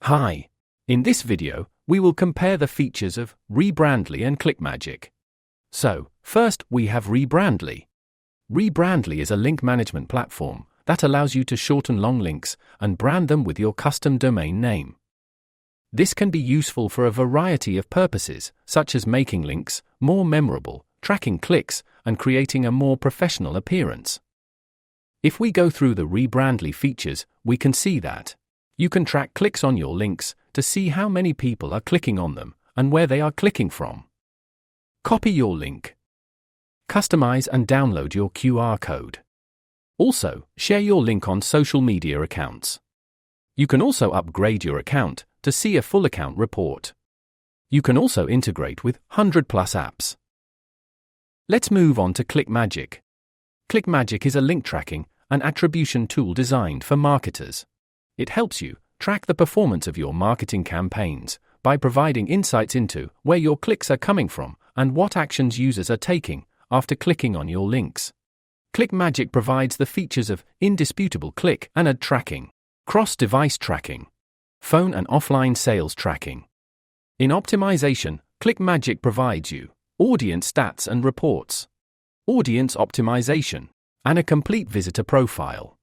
Hi. In this video, we will compare the features of Rebrandly and ClickMagick. So, first we have Rebrandly. Rebrandly is a link management platform that allows you to shorten long links and brand them with your custom domain name. This can be useful for a variety of purposes, such as making links more memorable, tracking clicks, and creating a more professional appearance. If we go through the Rebrandly features, we can see that you can track clicks on your links to see how many people are clicking on them and where they are clicking from. Copy your link. Customize and download your QR code. Also, share your link on social media accounts. You can also upgrade your account to see a full account report. You can also integrate with 100+ apps. Let's move on to ClickMagick. ClickMagick is a link tracking and attribution tool designed for marketers. It helps you track the performance of your marketing campaigns by providing insights into where your clicks are coming from and what actions users are taking after clicking on your links. ClickMagick provides the features of indisputable click and ad tracking, cross-device tracking, phone and offline sales tracking. In optimization, ClickMagick provides you audience stats and reports, audience optimization, and a complete visitor profile.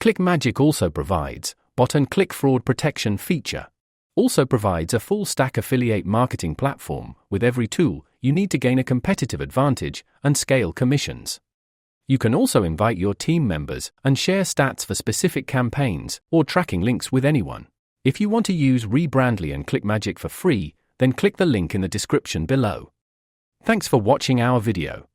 ClickMagick also provides bot and click fraud protection feature. Also provides a full-stack affiliate marketing platform with every tool you need to gain a competitive advantage and scale commissions. You can also invite your team members and share stats for specific campaigns or tracking links with anyone. If you want to use Rebrandly and ClickMagick for free, then click the link in the description below. Thanks for watching our video.